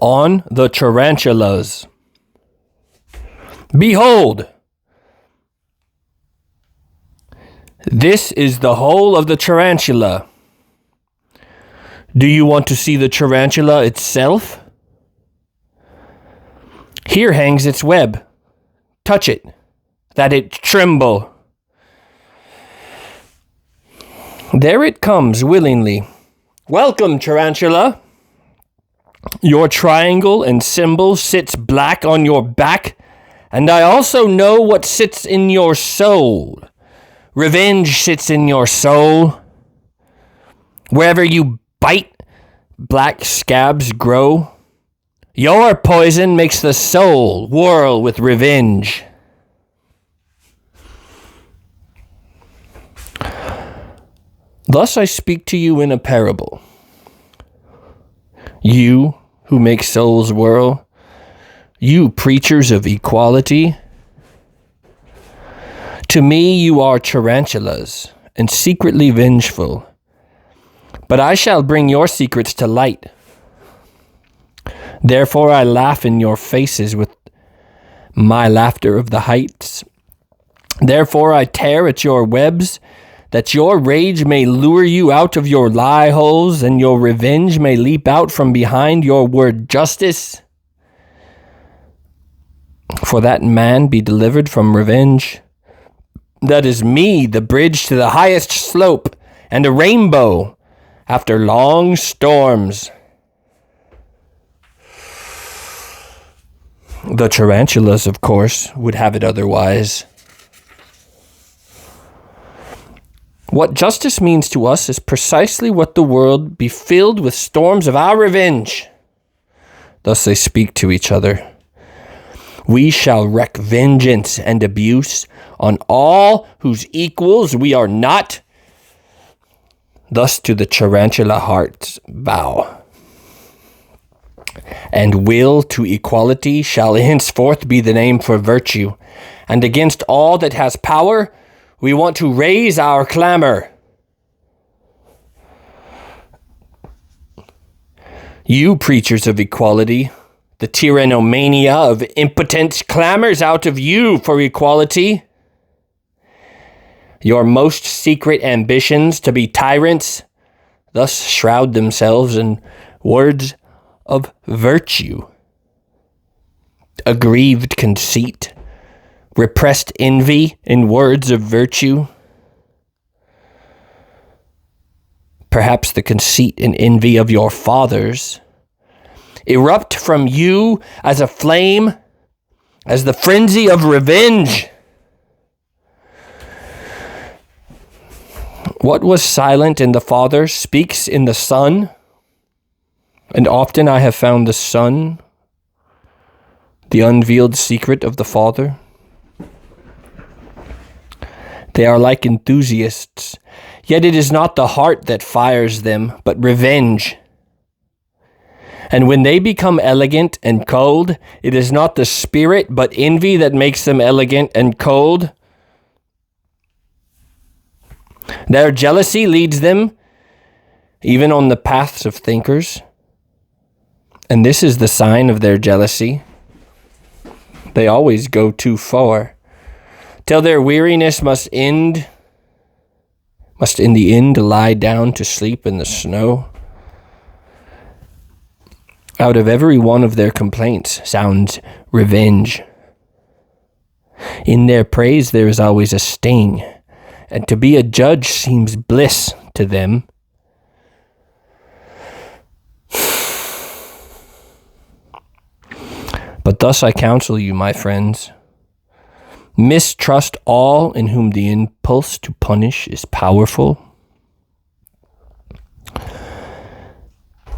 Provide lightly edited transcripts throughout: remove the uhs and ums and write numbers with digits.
on the tarantulas. Behold, this is the hole of the tarantula. Do you want to see the tarantula itself? Here hangs its web. Touch it, that it tremble. There it comes willingly. Welcome, tarantula. Your triangle and symbol sits black on your back, and I also know what sits in your soul. Revenge sits in your soul. Wherever you bite, black scabs grow. Your poison makes the soul whirl with revenge. Thus I speak to you in a parable. You who make souls whirl, you preachers of equality, to me you are tarantulas and secretly vengeful, but I shall bring your secrets to light. Therefore I laugh in your faces with my laughter of the heights. Therefore I tear at your webs, that your rage may lure you out of your lie holes, and your revenge may leap out from behind your word justice. For that man be delivered from revenge. That is me, the bridge to the highest slope, and a rainbow after long storms. The tarantulas, of course, would have it otherwise. What justice means to us is precisely what the world be filled with storms of our revenge. Thus they speak to each other. We shall wreak vengeance and abuse on all whose equals we are not. Thus to the tarantula hearts vow. And will to equality shall henceforth be the name for virtue, and against all that has power we want to raise our clamor. You preachers of equality, the tyrannomania of impotence clamors out of you for equality. Your most secret ambitions to be tyrants thus shroud themselves in words of virtue. Aggrieved conceit, repressed envy in words of virtue. Perhaps the conceit and envy of your fathers erupt from you as a flame, as the frenzy of revenge. What was silent in the Father speaks in the Son, and often I have found the Son, the unveiled secret of the Father. They are like enthusiasts, yet it is not the heart that fires them, but revenge. And when they become elegant and cold, it is not the spirit, but envy that makes them elegant and cold. Their jealousy leads them even on the paths of thinkers. And this is the sign of their jealousy. They always go too far, till their weariness must in the end lie down to sleep in the snow. Out of every one of their complaints sounds revenge. In their praise there is always a sting, and to be a judge seems bliss to them. But thus I counsel you, my friends, mistrust all in whom the impulse to punish is powerful.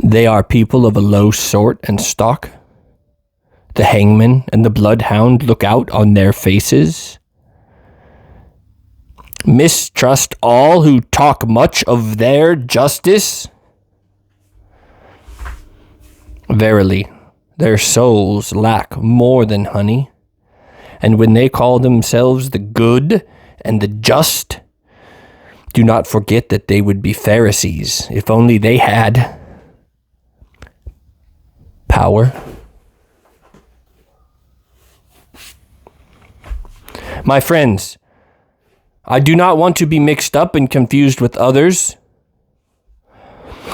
They are people of a low sort and stock. The hangman and the bloodhound look out on their faces. Mistrust all who talk much of their justice. Verily, their souls lack more than honey, and when they call themselves the good and the just, do not forget that they would be Pharisees if only they had power. My friends, I do not want to be mixed up and confused with others.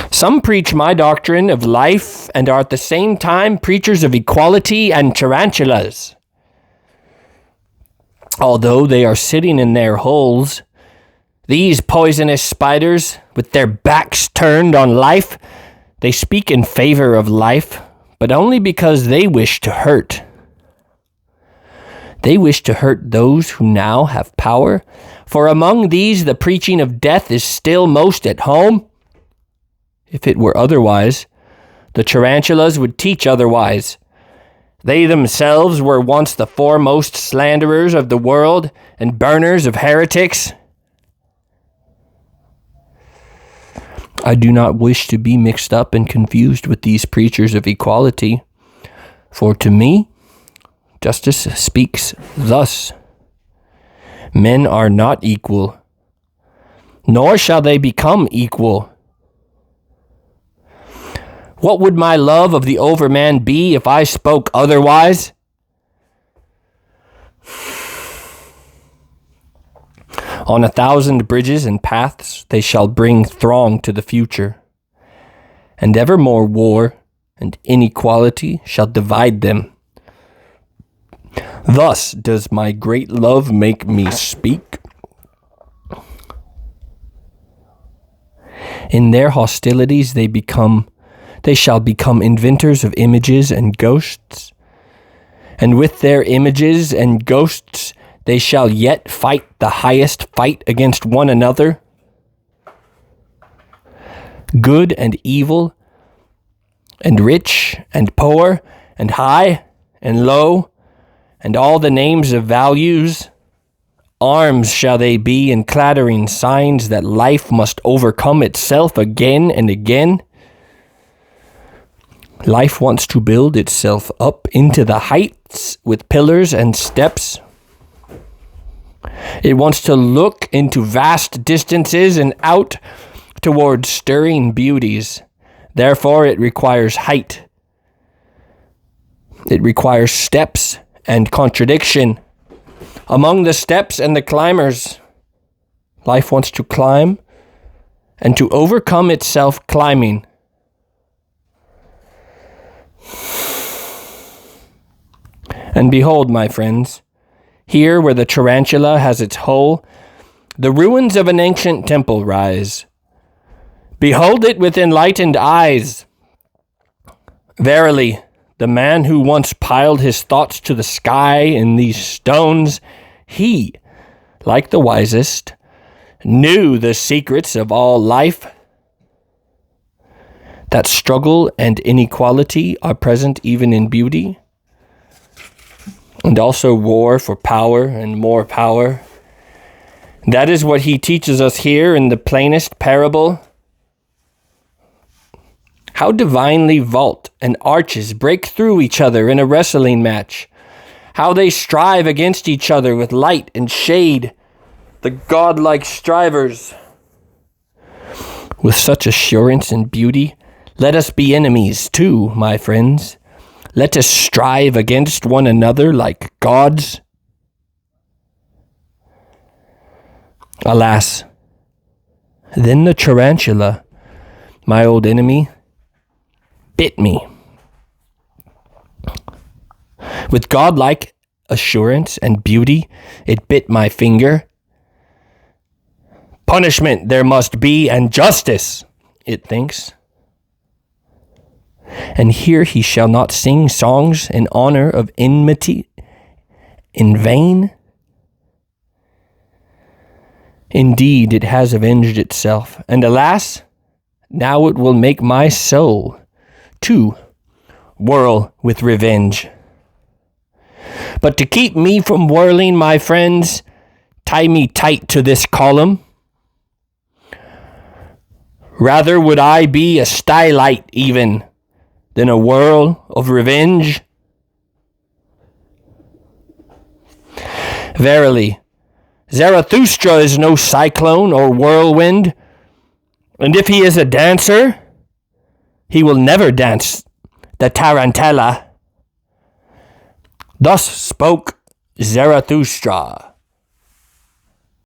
Some preach my doctrine of life and are at the same time preachers of equality and tarantulas. Although they are sitting in their holes, these poisonous spiders, with their backs turned on life, they speak in favor of life, but only because they wish to hurt. They wish to hurt those who now have power, for among these the preaching of death is still most at home. If it were otherwise, the tarantulas would teach otherwise. They themselves were once the foremost slanderers of the world and burners of heretics. I do not wish to be mixed up and confused with these preachers of equality, for to me, justice speaks thus: men are not equal, nor shall they become equal. What would my love of the overman be if I spoke otherwise? On 1,000 bridges and paths they shall bring throng to the future, and evermore war and inequality shall divide them. Thus does my great love make me speak. In their hostilities they shall become inventors of images and ghosts, and with their images and ghosts they shall yet fight the highest fight against one another. Good and evil, and rich and poor, and high and low, and all the names of values, arms shall they be and clattering signs that life must overcome itself again and again. Life wants to build itself up into the heights with pillars and steps. It wants to look into vast distances and out toward stirring beauties. Therefore, it requires height. It requires steps and contradiction. Among the steps and the climbers, life wants to climb and to overcome itself climbing. And behold, my friends, here where the tarantula has its hole, the ruins of an ancient temple rise. Behold it with enlightened eyes. Verily, the man who once piled his thoughts to the sky in these stones, he, like the wisest, knew the secrets of all life. That struggle and inequality are present even in beauty, and also war for power and more power. That is what he teaches us here in the plainest parable. How divinely vault and arches break through each other in a wrestling match. How they strive against each other with light and shade, the godlike strivers. With such assurance and beauty, let us be enemies too, my friends. Let us strive against one another like gods. Alas, then the tarantula, my old enemy, bit me. With godlike assurance and beauty, it bit my finger. Punishment there must be, and justice, it thinks. And here he shall not sing songs in honor of enmity in vain. Indeed, it has avenged itself, and alas, now it will make my soul, too, whirl with revenge. But to keep me from whirling, my friends, tie me tight to this column. Rather would I be a stylite even, than a whirl of revenge. Verily, Zarathustra is no cyclone or whirlwind, and if he is a dancer, he will never dance the Tarantula. Thus spoke Zarathustra.